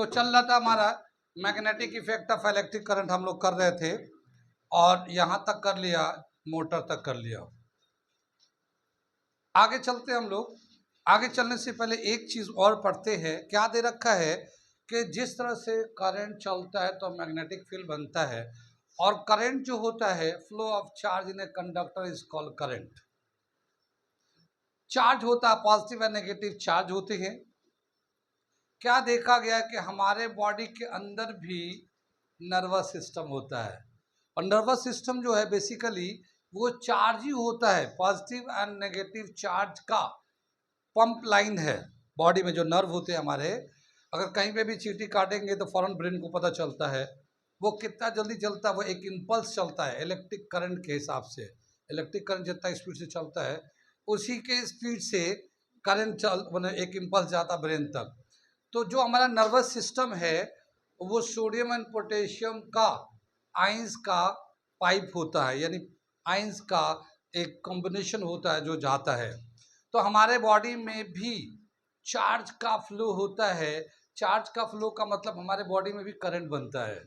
तो चल रहा था हमारा magnetic effect of electric current, हम लोग कर रहे थे और यहाँ तक कर लिया, मोटर तक कर लिया। आगे चलते हम लोग। आगे चलने से पहले एक चीज और पढ़ते हैं। क्या दे रखा है कि जिस तरह से करंट चलता है तो मैग्नेटिक फील्ड बनता है, और करंट जो होता है, flow of charge in a conductor is called current. Charge होता है, पॉजिटिव और नेगेटिव चार्ज होते हैं। क्या देखा गया कि हमारे बॉडी के अंदर भी नर्वस सिस्टम होता है, और नर्वस सिस्टम जो है बेसिकली वो चार्ज ही होता है, पॉजिटिव एंड नेगेटिव चार्ज का पंप लाइन है। बॉडी में जो नर्व होते हैं हमारे, अगर कहीं पे भी चींटी काटेंगे तो फौरन ब्रेन को पता चलता है। वो कितना जल्दी चलता है, वो एक इम्पल्स चलता है इलेक्ट्रिक करंट के हिसाब से। इलेक्ट्रिक करंट जितना स्पीड से चलता है उसी के स्पीड से करंट चल एक इम्पल्स जाता ब्रेन तक। तो जो हमारा नर्वस सिस्टम है वो सोडियम एंड पोटेशियम का आयंस का पाइप होता है, यानी आयंस का एक कॉम्बिनेशन होता है जो जाता है। तो हमारे बॉडी में भी चार्ज का फ्लो होता है। चार्ज का फ्लो का मतलब हमारे बॉडी में भी करंट बनता है,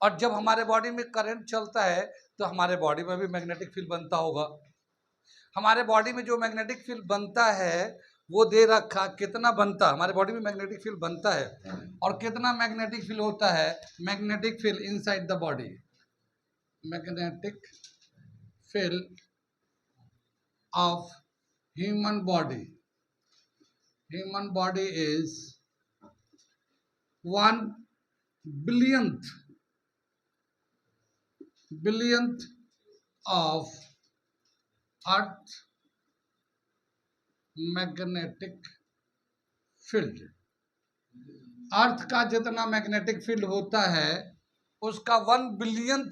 और जब हमारे बॉडी में करंट चलता है तो हमारे बॉडी में भी मैग्नेटिक फील्ड बनता होगा। हमारे बॉडी में जो मैग्नेटिक फील्ड बनता है वो दे रखा, कितना बनता है हमारे बॉडी में मैग्नेटिक फील्ड बनता है, और कितना मैग्नेटिक फील्ड होता है। Magnetic field inside the body, magnetic field of human body, human body is 1 billionth of earth magnetic field. Earth का जितना मैग्नेटिक फील्ड होता है उसका 1 बिलियंथ,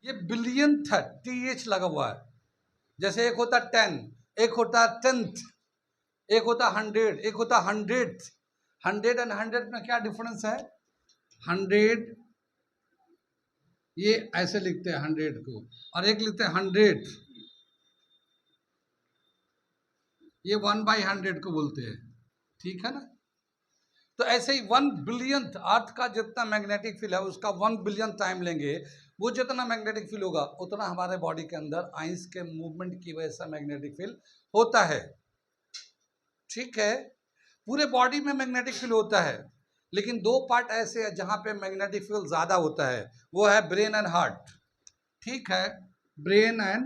ये बिलियंथ है, TH लगा हुआ है। जैसे एक होता 10, एक होता 10th, एक होता 100, एक होता 100th। 100 एंड 100 में क्या डिफरेंस है? 100 ये ऐसे लिखते हैं 100 को, और एक लिखते हैं 100, ये 1/100 को बोलते हैं, ठीक है ना। तो ऐसे ही 1 बिलियंथ अर्थ का जितना मैग्नेटिक फील्ड है उसका 1 बिलियन टाइम लेंगे, वो जितना मैग्नेटिक फील्ड होगा उतना हमारे बॉडी के अंदर आइंस के मूवमेंट की वजह से मैग्नेटिक फील्ड होता है, ठीक है। पूरे बॉडी में मैग्नेटिक फील्ड होता है, लेकिन दो पार्ट ऐसे हैं जहां पे मैग्नेटिक फील्ड ज़्यादा होता है, वो है ब्रेन एंड हार्ट, ठीक है। ब्रेन एंड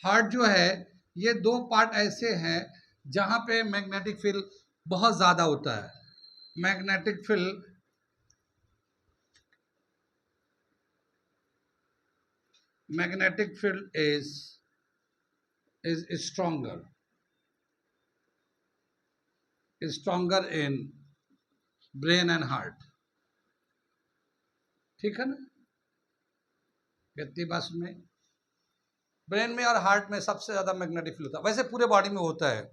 हार्ट जो है, ये दो पार्ट ऐसे हैं जहां पे मैग्नेटिक फील्ड बहुत ज़्यादा होता है। Magnetic field is stronger in brain and heart, ठीक है ना। कितनी बात में ब्रेन में और हार्ट में सबसे ज्यादा मैग्नेटिक फील्ड होता है। वैसे पूरे बॉडी में होता है।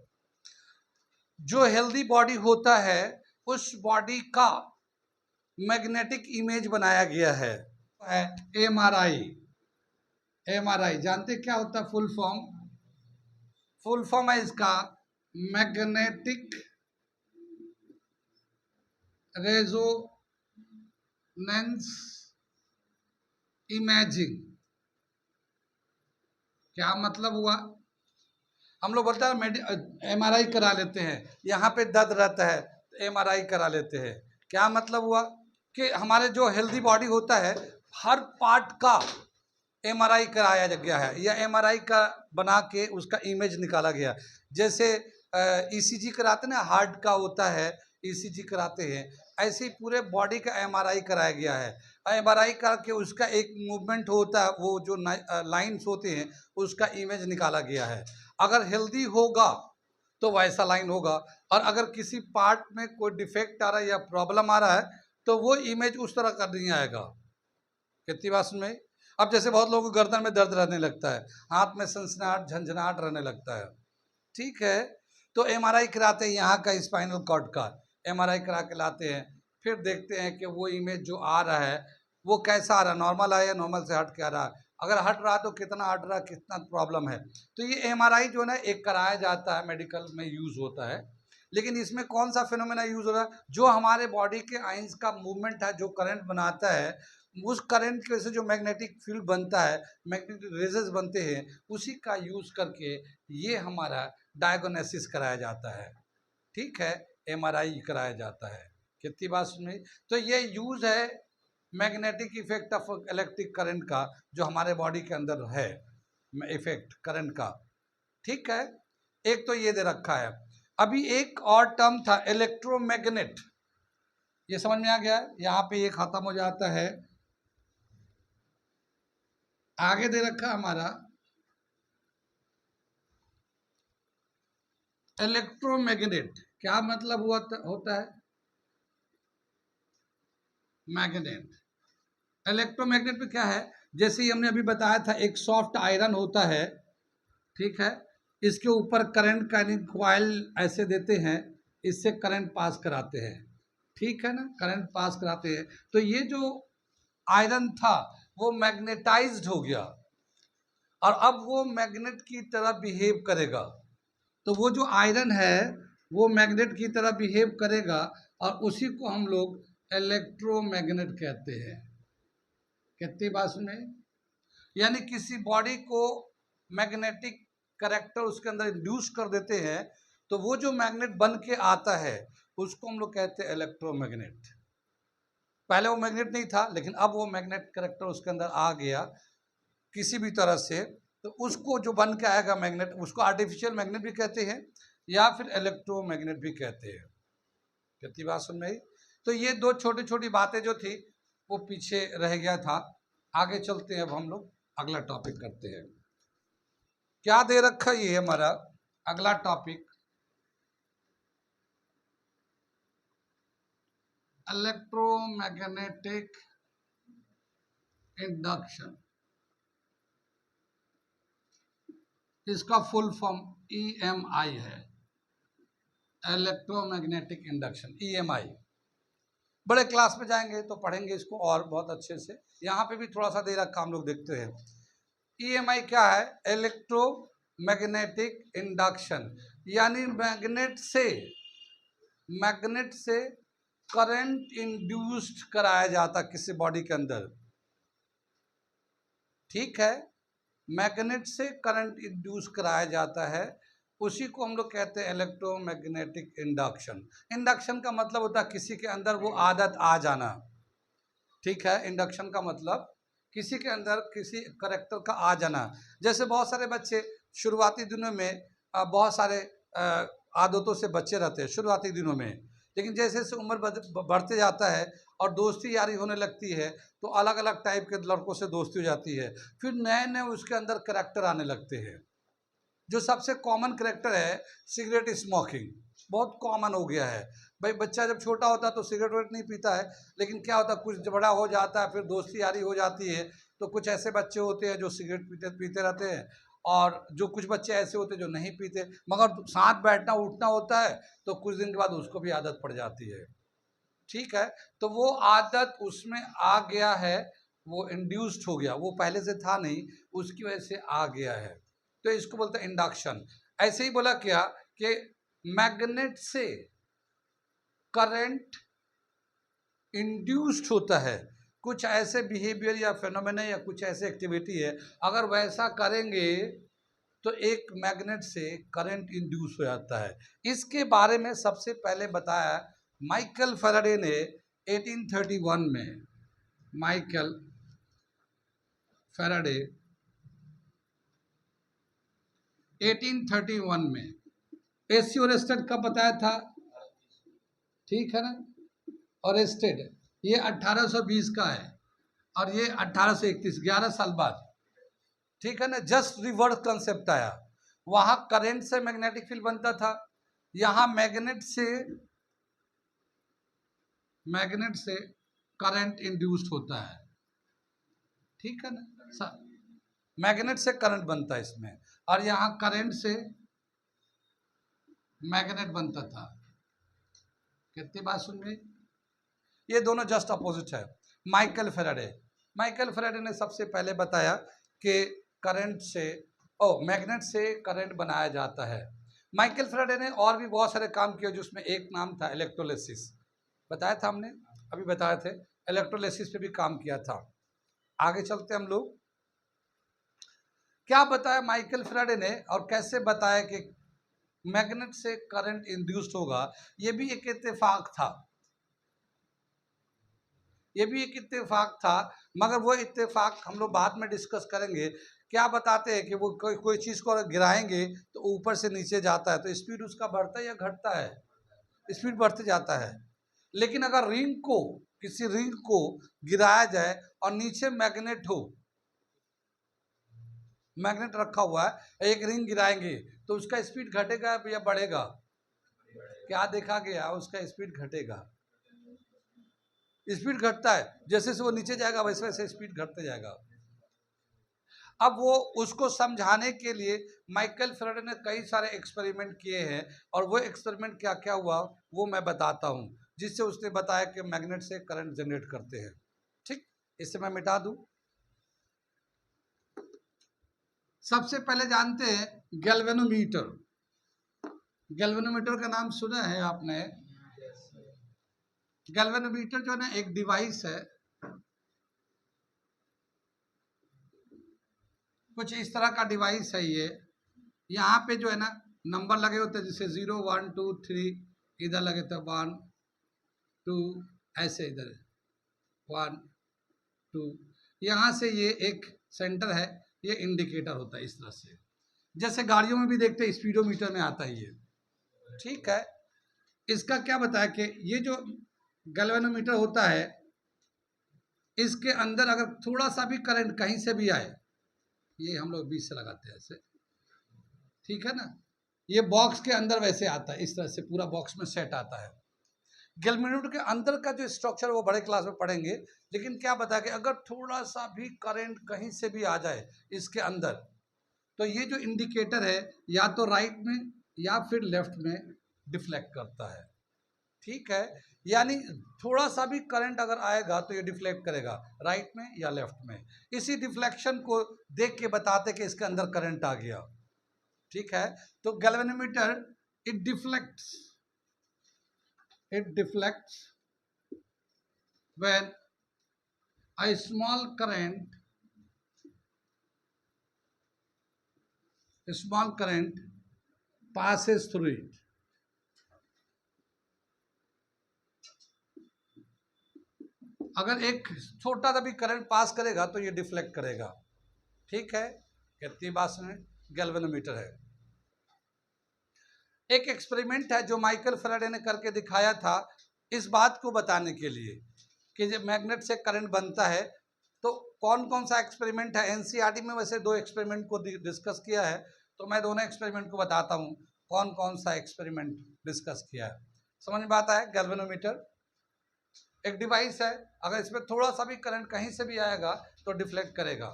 जो हेल्दी बॉडी होता है उस बॉडी का मैग्नेटिक इमेज बनाया गया है MRI। MRI जानते क्या होता है? फुल फॉर्म है इसका मैग्नेटिक रेजोनेंस इमेजिंग। क्या मतलब हुआ? हम लोग बोलते हैं MRI करा लेते हैं, यहाँ पे दर्द रहता है तो MRI करा लेते हैं। क्या मतलब हुआ कि हमारे जो हेल्दी बॉडी होता है हर पार्ट का MRI कराया गया है, या MRI का बना के उसका इमेज निकाला गया। जैसे ECG कराते ना, हार्ट का होता है ECG कराते हैं, ऐसे ही पूरे बॉडी का MRI कराया गया है। MRI करके उसका एक मूवमेंट होता है, वो जो लाइंस होते हैं उसका इमेज निकाला गया है। अगर हेल्दी होगा तो वैसा लाइन होगा, और अगर किसी पार्ट में कोई डिफेक्ट आ रहा है या प्रॉब्लम आ रहा है तो वो इमेज उस तरह का नहीं आएगा। कितनी बात में। अब जैसे बहुत लोगों को गर्दन में दर्द रहने लगता है, हाथ में सनसनाहट झंझनाहट रहने लगता है, ठीक है, तो MRI कराते हैं यहाँ का स्पाइनल कॉर्ड का, MRI करा के लाते हैं। फिर देखते हैं कि वो इमेज जो आ रहा है वो कैसा आ रहा है, नॉर्मल आया या नॉर्मल से हट के आ रहा है, अगर हट रहा तो कितना हट रहा, कितना प्रॉब्लम है। तो ये MRI जो है ना एक कराया जाता है, मेडिकल में यूज़ होता है। लेकिन इसमें कौन सा फिनोमेना यूज हो रहा है, जो हमारे बॉडी के आइंस का मूवमेंट है, जो करंट बनाता है, उस करंट की वजह से जो मैग्नेटिक फील्ड बनता है, मैग्नेटिक रेजेस बनते हैं, उसी का यूज करके ये हमारा डायग्नोसिस कराया जाता है। ठीक है, एमआरआई कराया जाता है। कितनी बात सुनी। तो ये यूज है magnetic effect of electric current का, जो हमारे बॉडी के अंदर है इफेक्ट करंट का। ठीक है, एक तो ये दे रखा है। अभी एक और टर्म था इलेक्ट्रोमैग्नेट, ये समझ में आ गया। यहाँ पे ये खत्म हो जाता है। आगे दे रखा हमारा इलेक्ट्रोमैग्नेट, क्या मतलब हुआ होता है मैग्नेट। इलेक्ट्रोमैग्नेट में क्या है, जैसे ही हमने अभी बताया था, एक सॉफ्ट आयरन होता है, ठीक है, इसके ऊपर करंट का कॉइल ऐसे देते हैं, इससे करंट पास कराते हैं, ठीक है ना, करंट पास कराते हैं। तो ये जो आयरन था वो मैग्नेटाइज्ड हो गया और अब वो मैग्नेट की तरह बिहेव करेगा। तो वो जो आयरन है वो मैग्नेट की तरह बिहेव करेगा और उसी को हम लोग इलेक्ट्रोमैग्नेट कहते हैं। कितनी बात सुने, यानी किसी बॉडी को मैग्नेटिक कैरेक्टर उसके अंदर इंड्यूस कर देते हैं, तो वो जो मैग्नेट बन के आता है उसको हम लोग कहते हैं इलेक्ट्रोमैग्नेट। पहले वो मैग्नेट नहीं था, लेकिन अब वो मैग्नेट कैरेक्टर उसके अंदर आ गया किसी भी तरह से, तो उसको जो बन के आएगा मैग्नेट, उसको आर्टिफिशियल मैग्नेट भी कहते हैं या फिर इलेक्ट्रोमैग्नेट भी कहते हैं। कितनी बात सुन रही। तो ये दो छोटी छोटी बातें जो थी वो पीछे रह गया था। आगे चलते हैं, अब हम लोग अगला टॉपिक करते हैं। क्या दे रखा ये हमारा अगला टॉपिक, इलेक्ट्रोमैग्नेटिक इंडक्शन। इसका फुल फॉर्म EMI है, इलेक्ट्रोमैग्नेटिक इंडक्शन, EMI। बड़े क्लास में जाएंगे तो पढ़ेंगे इसको और बहुत अच्छे से। यहाँ पे भी थोड़ा सा दे रखा, हम लोग देखते हैं। EMI क्या है, इलेक्ट्रोमैग्नेटिक इंडक्शन, यानी मैग्नेट से करंट इंड्यूस्ड कराया जाता किसी बॉडी के अंदर। ठीक है, मैग्नेट से करंट इंड्यूस कराया जाता है, उसी को हम लोग कहते हैं इलेक्ट्रोमैग्नेटिक इंडक्शन। इंडक्शन का मतलब होता है किसी के अंदर वो आदत आ जाना। ठीक है, इंडक्शन का मतलब किसी के अंदर किसी करैक्टर का आ जाना। जैसे बहुत सारे बच्चे शुरुआती दिनों में बहुत सारे आदतों से बच्चे रहते हैं शुरुआती दिनों में, लेकिन जैसे जैसे उम्र बढ़ते जाता है और दोस्ती यारी होने लगती है, तो अलग अलग टाइप के लड़कों से दोस्ती हो जाती है, फिर नए नए उसके अंदर करैक्टर आने लगते हैं। जो सबसे कॉमन करैक्टर है सिगरेट स्मोकिंग, बहुत कॉमन हो गया है। भाई बच्चा जब छोटा होता है तो सिगरेट वेट नहीं पीता है, लेकिन क्या होता है कुछ बड़ा हो जाता है, फिर दोस्ती यारी हो जाती है, तो कुछ ऐसे बच्चे होते हैं जो सिगरेट पीते रहते हैं, और जो कुछ बच्चे ऐसे होते हैं जो नहीं पीते, मगर साथ बैठना उठना होता है तो कुछ दिन के बाद उसको भी आदत पड़ जाती है। ठीक है, तो वो आदत उसमें आ गया है, वो इंड्यूस्ड हो गया, वो पहले से था नहीं, उसकी वजह से आ गया है, तो इसको बोलते हैं इंडक्शन। ऐसे ही बोला क्या कि मैग्नेट से करंट इंड्यूस्ड होता है, कुछ ऐसे बिहेवियर या फेनोमेना या कुछ ऐसे एक्टिविटी है, अगर वैसा करेंगे तो एक मैग्नेट से करंट इंड्यूस हो जाता है। इसके बारे में सबसे पहले बताया माइकल फैराडे ने 1831 में। माइकल फैराडे 1831 में। एसी और एस्टेड कब बताया था, ठीक है ना, और एस्टेड ये 1820 का है और ये 1831, 11 साल बाद। ठीक है ना, जस्ट रिवर्स कंसेप्ट आया। वहां करंट से मैग्नेटिक फील्ड बनता था, यहाँ मैग्नेट से करंट इंड्यूस्ड होता है। ठीक है ना, मैग्नेट से करंट बनता है इसमें, और यहाँ करंट से मैग्नेट बनता था। कितनी बात सुन रही, ये दोनों जस्ट अपोजिट है। माइकल फैराडे ने सबसे पहले बताया कि करंट से मैग्नेट से करंट बनाया जाता है, माइकल फैराडे ने और भी बहुत सारे काम किए जिसमें एक नाम था इलेक्ट्रोलिसिस, बताया था हमने, अभी बताए थे, इलेक्ट्रोलिसिस पे भी काम किया था। आगे चलते हम लोग, क्या बताया माइकल फैराडे ने और कैसे बताया कि मैग्नेट से करंट इंड्यूस्ड होगा। ये भी एक इत्तेफाक था, ये भी एक इत्तेफाक था, मगर वो इत्तेफाक हम लोग बाद में डिस्कस करेंगे। क्या बताते हैं कि वो कोई चीज़ को अगर गिराएंगे तो ऊपर से नीचे जाता है, तो स्पीड उसका बढ़ता है या घटता है? स्पीड बढ़ते जाता है। लेकिन अगर रिंग को, किसी रिंग को गिराया जाए और नीचे मैग्नेट हो, मैग्नेट रखा हुआ है, एक रिंग गिराएंगे तो उसका स्पीड घटेगा या बढ़ेगा? क्या देखा गया, उसका स्पीड घटेगा, स्पीड घटता है। जैसे से वो नीचे जाएगा वैसे वैसे स्पीड घटते जाएगा। अब वो उसको समझाने के लिए माइकल फैराडे ने कई सारे एक्सपेरिमेंट किए हैं, और वो एक्सपेरिमेंट क्या क्या हुआ वो मैं बताता हूँ, जिससे उसने बताया कि मैग्नेट से करंट जनरेट करते हैं। ठीक, इसे मैं मिटा दूं। सबसे पहले जानते हैं गैल्वेनोमीटर। गैल्वेनोमीटर का नाम सुना है आपने? गैल्वेनोमीटर जो है ना एक डिवाइस है, कुछ इस तरह का डिवाइस है ये। यहाँ पे जो है ना नंबर लगे होते हैं, जैसे 0 1 2 3, इधर लगे थे 1 2, ऐसे इधर 1 2, यहाँ से ये एक सेंटर है, ये इंडिकेटर होता है इस तरह से, जैसे गाड़ियों में भी देखते हैं स्पीडोमीटर में आता है ये। ठीक है, इसका क्या बताया कि ये जो गैल्वेनोमीटर होता है, इसके अंदर अगर थोड़ा सा भी करंट कहीं से भी आए, ये हम लोग 20 से लगाते हैं ऐसे, ठीक है ना, ये बॉक्स के अंदर वैसे आता है, इस तरह से पूरा बॉक्स में सेट आता है। गैल्वेनोमीटर के अंदर का जो स्ट्रक्चर वो बड़े क्लास में पढ़ेंगे, लेकिन क्या बताया कि अगर थोड़ा सा भी करंट कहीं से भी आ जाए इसके अंदर, तो ये जो इंडिकेटर है या तो राइट में या फिर लेफ्ट में डिफ्लेक्ट करता है। ठीक है, यानी थोड़ा सा भी करंट अगर आएगा तो ये डिफ्लेक्ट करेगा राइट में या लेफ्ट में। इसी डिफ्लेक्शन को देख के बताते कि इसके अंदर करंट आ गया। ठीक है, तो galvanometer it deflects when a small current passes through it. अगर एक छोटा सा भी करंट पास करेगा तो ये डिफ्लेक्ट करेगा। ठीक है, कितनी बात सुने, गैल्वेनोमीटर है। एक एक्सपेरिमेंट है जो माइकल फैराडे ने करके दिखाया था, इस बात को बताने के लिए कि जब मैग्नेट से करंट बनता है तो कौन कौन सा एक्सपेरिमेंट है। एनसीईआरटी में वैसे 2 एक्सपेरिमेंट को डिस्कस किया है, तो मैं दोनों एक्सपेरिमेंट को बताता हूँ कौन कौन सा एक्सपेरिमेंट डिस्कस किया है। समझ में आता है? गैल्वेनोमीटर एक डिवाइस है, अगर इसमें थोड़ा सा भी करंट कहीं से भी आएगा तो डिफ्लेक्ट करेगा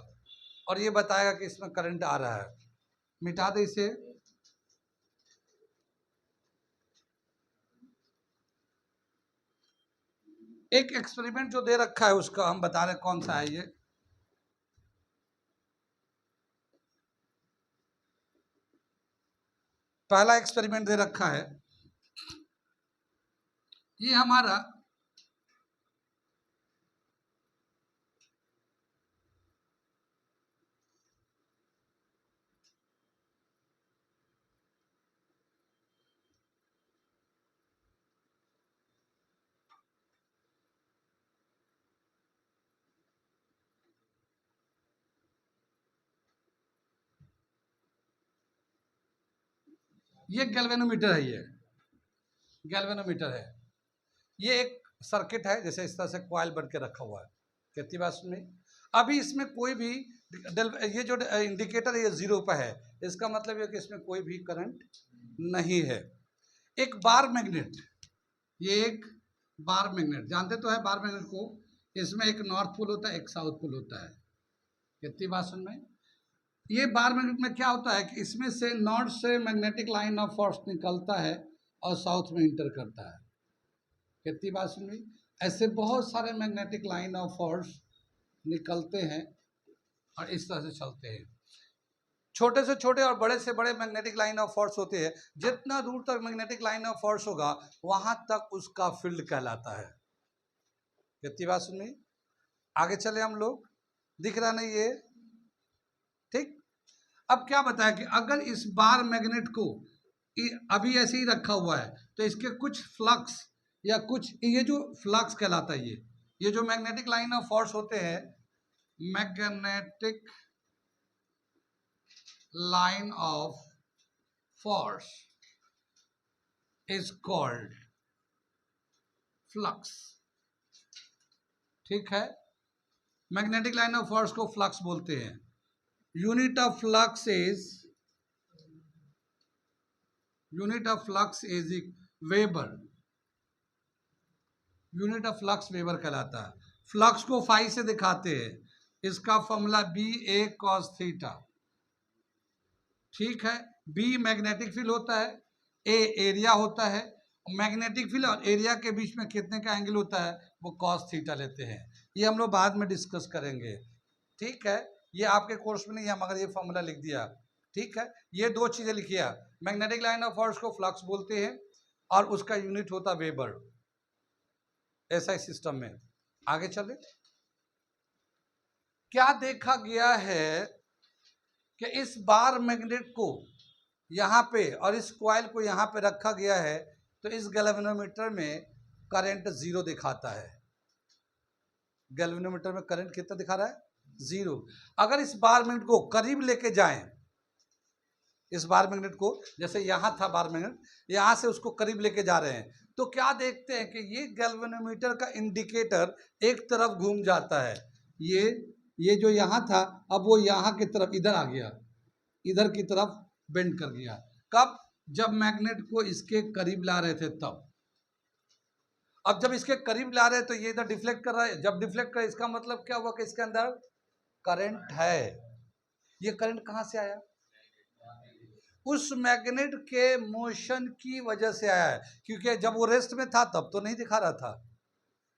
और ये बताएगा कि इसमें करंट आ रहा है। मिटा दे इसे। एक एक्सपेरिमेंट जो दे रखा है उसका हम बता रहे कौन सा है। ये पहला एक्सपेरिमेंट दे रखा है, ये हमारा ये गैल्वेनोमीटर है, ये गैल्वेनोमीटर है। ये एक सर्किट है, जैसे इस तरह से कॉइल बन के रखा हुआ है। कितनी बात सुनी? अभी इसमें कोई भी ये जो इंडिकेटर है ये 0 पर है, इसका मतलब है कि इसमें कोई भी करंट नहीं है। एक बार मैग्नेट, ये एक बार मैग्नेट, जानते तो है बार मैग्नेट को, इसमें एक नॉर्थ पोल होता है एक साउथ पोल होता है। कितनी बात सुन में? ये बार मैग्नेट में क्या होता है कि इसमें से नॉर्थ से मैग्नेटिक लाइन ऑफ फोर्स निकलता है और साउथ में इंटर करता है। कितनी बात सुन रही? ऐसे बहुत सारे मैग्नेटिक लाइन ऑफ फोर्स निकलते हैं और इस तरह से चलते हैं। छोटे से छोटे और बड़े से बड़े मैग्नेटिक लाइन ऑफ फोर्स होते हैं। जितना दूर तक मैग्नेटिक लाइन ऑफ फोर्स होगा वहां तक उसका फील्ड कहलाता है। कितनी बात सुनी? आगे चले हम लोग, दिख रहा नहीं ये? ठीक। अब क्या बताया कि अगर इस बार मैग्नेट को अभी ऐसे ही रखा हुआ है तो इसके कुछ फ्लक्स या कुछ, ये जो फ्लक्स कहलाता है, ये जो मैग्नेटिक लाइन ऑफ फोर्स होते हैं, magnetic line of force is called flux. ठीक है, मैग्नेटिक लाइन ऑफ फोर्स को फ्लक्स बोलते हैं। Unit of flux is weber. Unit of flux weber कहलाता है। फ्लक्स को फाई से दिखाते हैं, इसका फॉर्मूला बी ए कॉस थीटा। ठीक है, बी मैग्नेटिक फील्ड होता है, ए एरिया होता है। मैग्नेटिक फील्ड और एरिया के बीच में कितने का एंगल होता है, वो कॉस थीटा लेते हैं। ये हम लोग बाद में डिस्कस करेंगे। ठीक है, ये आपके कोर्स में नहीं है मगर ये फॉर्मूला लिख दिया। ठीक है, ये दो चीजें लिखिए, मैग्नेटिक लाइन ऑफ फोर्स को फ्लक्स बोलते हैं और उसका यूनिट होता वेबर। ऐसा सिस्टम में आगे चले, क्या देखा गया है कि इस बार मैग्नेट को यहाँ पे और इस कॉइल को यहाँ पे रखा गया है तो इस गैल्वेनोमीटर में करंट जीरो दिखाता है। गैल्वेनोमीटर में करंट कितना दिखा रहा है? जीरो। अगर इस बार मैग्नेट को करीब लेके जाएं, इस बार मैग्नेट को, जैसे यहाँ था बार मैग्नेट, यहाँ से उसको करीब लेके जा रहे हैं तो क्या देखते हैं कि ये गैल्वेनोमीटर का इंडिकेटर एक तरफ घूम जाता है। ये जो यहाँ था अब वो यहाँ की तरफ इधर आ गया, इधर की तरफ बेंड कर गया। कब? जब मैग्नेट को इसके करीब ला रहे थे तब। अब जब इसके करीब ला रहे हैं तो ये इधर डिफ्लेक्ट कर रहा है। जब डिफ्लेक्ट कर, इसका मतलब क्या हुआ कि इसके अंदर करंट है। ये करंट कहां से आया? उस मैग्नेट के मोशन की वजह से आया है, क्योंकि जब वो रेस्ट में था तब तो नहीं दिखा रहा था।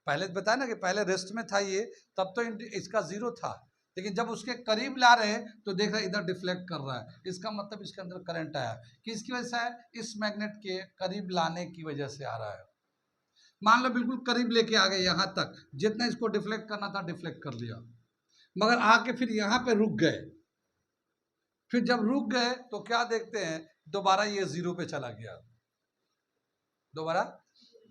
पहले बताया ना कि पहले रेस्ट में था ये, तब तो इसका जीरो था, लेकिन जब उसके करीब ला रहे हैं तो देख रहे इधर डिफ्लेक्ट कर रहा है। इसका मतलब इसके अंदर करंट आया। किसकी वजह से है? इस मैग्नेट के करीब लाने की वजह से आ रहा है। मान लो बिल्कुल करीब लेके आ गए, यहां तक जितना इसको डिफ्लेक्ट करना था डिफ्लेक्ट कर लिया, मगर आके फिर यहां पे रुक गए। फिर जब रुक गए तो क्या देखते हैं, दोबारा ये जीरो पे चला गया, दोबारा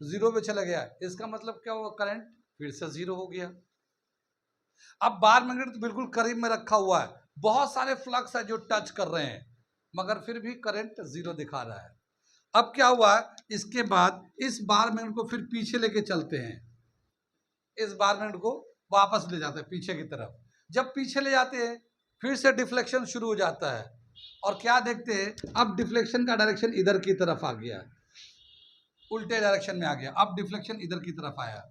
जीरो पे चला गया। इसका मतलब क्या हुआ? करंट फिर से जीरो हो गया। अब बार मैग्नेट तो बिल्कुल करीब में रखा हुआ है, बहुत सारे फ्लक्स है जो टच कर रहे हैं, मगर फिर भी करंट जीरो दिखा रहा है। अब क्या हुआ, इसके बाद इस बार मैग्नेट को फिर पीछे लेके चलते हैं, इस बार मैग्नेट को वापस ले जाते हैं पीछे की तरफ। जब पीछे ले जाते हैं फिर से डिफ्लेक्शन शुरू हो जाता है, और क्या देखते हैं, अब डिफ्लेक्शन का डायरेक्शन इधर की तरफ आ गया, उल्टे डायरेक्शन में आ गया। अब डिफ्लेक्शन इधर की तरफ आया,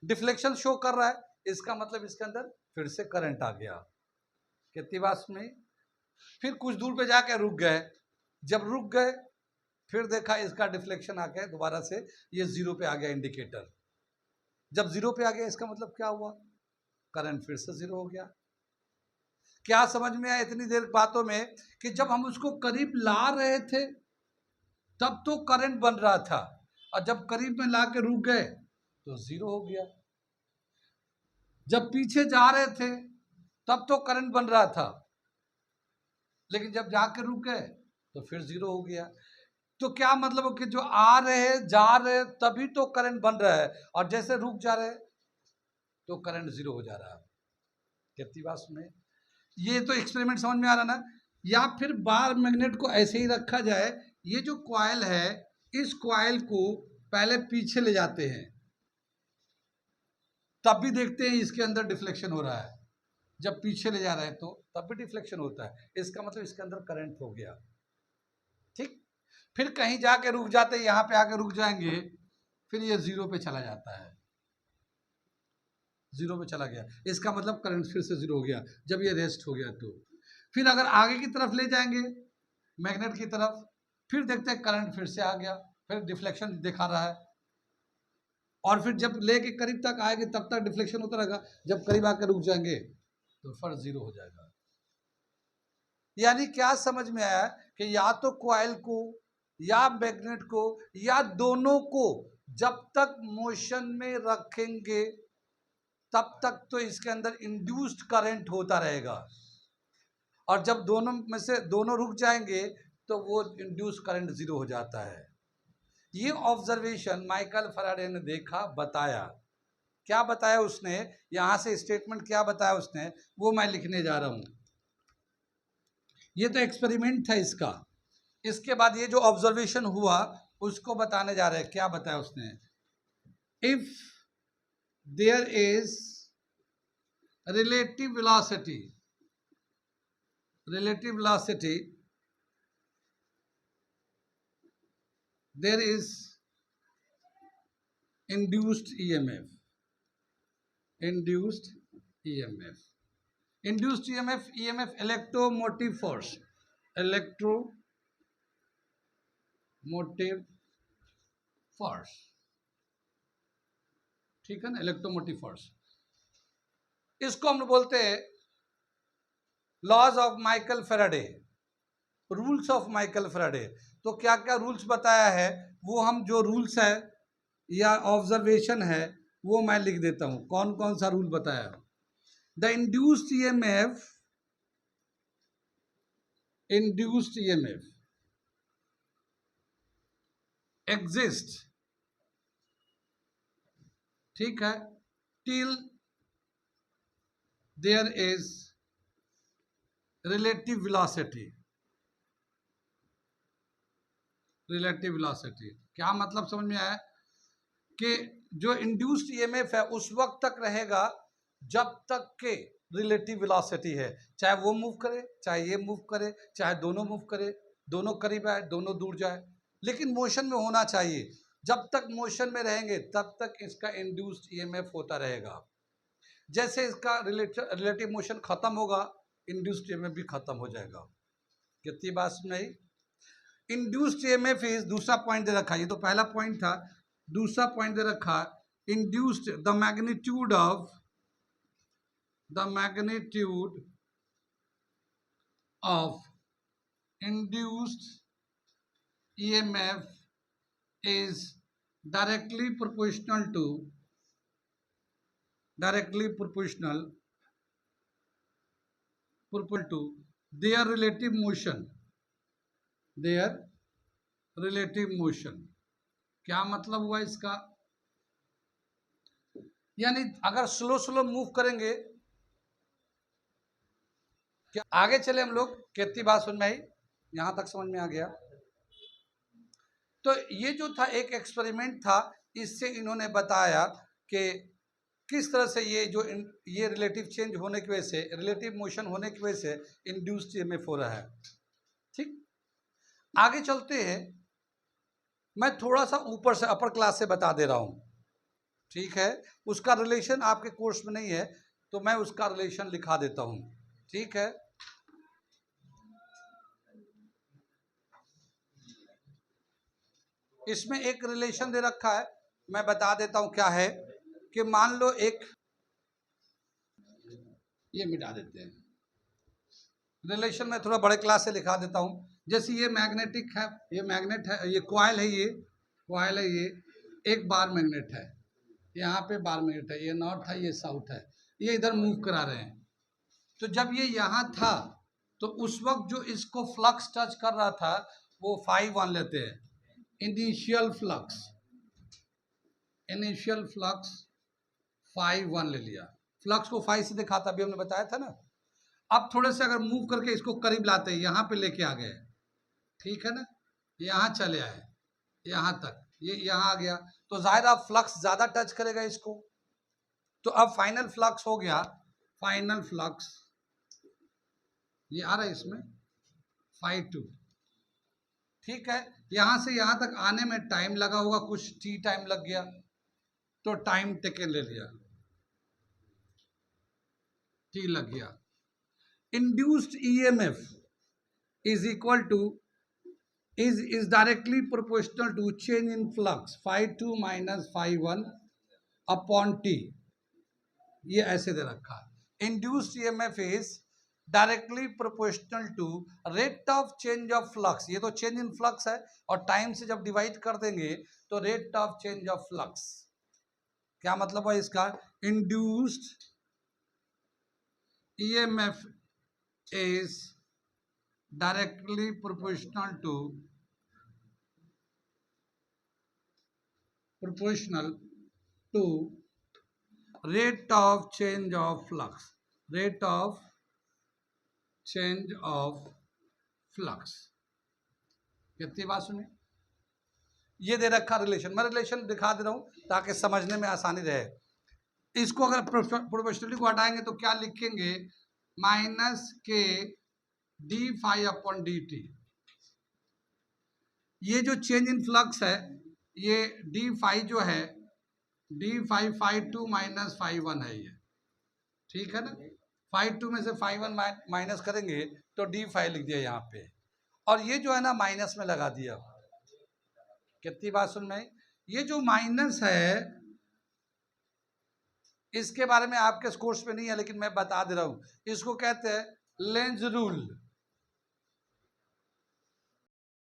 डिफ्लेक्शन शो कर रहा है, इसका मतलब इसके अंदर फिर से करंट आ गया। कितनी बात सुनी? फिर कुछ दूर पे जाके रुक गए, जब रुक गए फिर देखा इसका डिफ्लेक्शन आके दोबारा से ये जीरो पे आ गया इंडिकेटर। जब जीरो पे आ गया इसका मतलब क्या हुआ? करंट फिर से जीरो हो गया। क्या समझ में आया इतनी देर बातों में कि जब हम उसको करीब ला रहे थे तब तो करंट बन रहा था, और जब करीब में ला के रुक गए तो जीरो हो गया। जब पीछे जा रहे थे तब तो करंट बन रहा था, लेकिन जब जाके रुक गए तो फिर जीरो हो गया। तो क्या मतलब कि जो आ रहे जा रहे तभी तो करंट बन रहा है, और जैसे रुक जा रहे तो करंट जीरो हो जा रहा है। कितनी बात सुने? ये तो एक्सपेरिमेंट समझ में आ रहा ना? या फिर बार मैग्नेट को ऐसे ही रखा जाए, ये जो कॉइल है इस कॉइल को पहले पीछे ले जाते हैं, तब भी देखते हैं इसके अंदर डिफ्लेक्शन हो रहा है। जब पीछे ले जा रहे हैं तो तब भी डिफ्लेक्शन होता है, इसका मतलब इसके अंदर करंट हो गया। ठीक, फिर कहीं जाके रुक जाते हैं, यहां पे आके रुक जाएंगे, फिर ये जीरो पे चला जाता है, जीरो पे चला गया, इसका मतलब करंट फिर से जीरो हो गया जब ये रेस्ट हो गया। तो फिर अगर आगे की तरफ ले जाएंगे मैग्नेट की तरफ, फिर देखते हैं करंट फिर से आ गया, फिर डिफ्लेक्शन दिखा रहा है, और फिर जब लेके करीब तक आएंगे तब तक डिफ्लेक्शन होता रहेगा, जब करीब आकर रुक जाएंगे तो फिर जीरो हो जाएगा। यानी क्या समझ में आया कि या तो कॉइल को या मैग्नेट को या दोनों को जब तक मोशन में रखेंगे तब तक तो इसके अंदर इंड्यूस्ड करंट होता रहेगा, और जब दोनों में से दोनों रुक जाएंगे तो वो इंड्यूस्ड करंट जीरो हो जाता है। ये ऑब्जर्वेशन माइकल फैराडे ने देखा, बताया। क्या बताया उसने, यहां से स्टेटमेंट क्या बताया उसने, वो मैं लिखने जा रहा हूं। ये तो एक्सपेरिमेंट था इसका। इसके बाद ये जो ऑब्जर्वेशन हुआ उसको बताने जा रहे हैं। क्या बताया उसने, if there is relative velocity there is induced EMF. Induced EMF electromotive force, ठीक है ना, इलेक्ट्रोमोटिव फोर्स। इसको हम बोलते हैं laws of Michael Faraday, rules of Michael Faraday. तो क्या क्या रूल्स बताया है, वो हम जो रूल्स है या ऑब्जर्वेशन है वो मैं लिख देता हूं। कौन कौन सा रूल बताया। द इंड्यूस्ड EMF एग्जिस्ट, ठीक है, till there is relative velocity. क्या मतलब समझ में आया कि जो इंड्यूस्ड ईएमएफ है उस वक्त तक रहेगा जब तक के रिलेटिव वेलोसिटी है, चाहे वो मूव करे, चाहे ये मूव करे, चाहे दोनों मूव करे, दोनों करीब आए, दोनों दूर जाए, लेकिन मोशन में होना चाहिए। जब तक मोशन में रहेंगे तब तक इसका इंड्यूस्ड ईएमएफ होता रहेगा। जैसे इसका रिलेटिव मोशन खत्म होगा, इंड्यूस्ड ईएमएफ भी खत्म हो जाएगा। कितनी बात नहीं। इंड्यूस्ड ईएमएफ इज, दूसरा पॉइंट दे रखा, ये तो पहला पॉइंट था, दूसरा पॉइंट दे रखा, induced the magnitude of induced EMF is directly proportional to their relative motion। क्या मतलब हुआ इसका, यानी अगर स्लो मूव करेंगे, क्या आगे चले हम लोग, कितनी बात समझ में आई, यहां तक समझ में आ गया। तो ये जो था एक एक्सपेरिमेंट था, इससे इन्होंने बताया कि किस तरह से ये रिलेटिव चेंज होने की वजह से, रिलेटिव मोशन होने की वजह से इंड्यूस्ड ईएमएफ हो रहा है। ठीक, आगे चलते हैं। मैं थोड़ा सा ऊपर से अपर क्लास से बता दे रहा हूं, ठीक है, उसका रिलेशन आपके कोर्स में नहीं है तो मैं उसका रिलेशन लिखा देता हूं, ठीक है। इसमें एक रिलेशन दे रखा है, मैं बता देता हूं क्या है, कि मान लो एक, ये मिटा देते हैं, रिलेशन में थोड़ा बड़े क्लास से लिखा देता हूं। जैसे ये मैग्नेटिक है, ये मैग्नेट है, ये कॉइल है, ये कॉइल है, ये एक बार मैग्नेट है, यहाँ पे बार मैग्नेट है, ये नॉर्थ है, ये साउथ है, ये इधर मूव करा रहे हैं। तो जब ये यहाँ था तो उस वक्त जो इसको फ्लक्स टच कर रहा था वो फाई वन लेते हैं, इनिशियल फ्लक्स फाई वन ले लिया। फ्लक्स को फाई से दिखाता, अभी हमने बताया था ना। अब थोड़े से अगर मूव करके इसको करीब लाते हैं, यहाँ पे लेके आ गए, ठीक है ना, यहाँ चले आए, यहाँ तक, ये यहाँ आ गया, तो जाहिर अब फ्लक्स ज्यादा टच करेगा इसको। तो अब फाइनल फ्लक्स हो गया, फाइनल फ्लक्स ये आ रहा है इसमें फाई टू, ठीक है। यहां से यहां तक आने में टाइम लगा होगा, कुछ टी टाइम लग गया, तो टाइम टेकन ले लिया, टी लग गया। Induced EMF is equal to is directly proportional to change in flux phi 2 minus phi 1 upon t। ये ऐसे दे रखा, induced EMF is directly proportional to rate of change of flux. ये तो चेंज इन फ्लक्स है और time से जब डिवाइड कर देंगे तो rate of change of flux. क्या मतलब है इसका? Induced EMF is directly proportional to rate of change of flux, rate of change of flux। कितनी बात सुनी? ये दे रखा रिलेशन, मैं रिलेशन दिखा दे रहा हूं ताकि समझने में आसानी रहे। इसको अगर प्रोपोर्शनली को हटाएंगे तो क्या लिखेंगे? Minus K D phi upon D T. ये जो चेंज इन फ्लक्स है, ये डी फाई जो है, D phi phi two minus phi one है ये, ठीक है ना। फाई टू में से फाई वन माइनस करेंगे तो डी फाई लिख दिया यहाँ पे, और ये जो है ना माइनस में लगा दिया। कितनी बात सुन में? ये जो माइनस है इसके बारे में आपके कोर्स में नहीं है, लेकिन मैं बता दे रहा हूं। इसको कहते हैं लेंज रूल।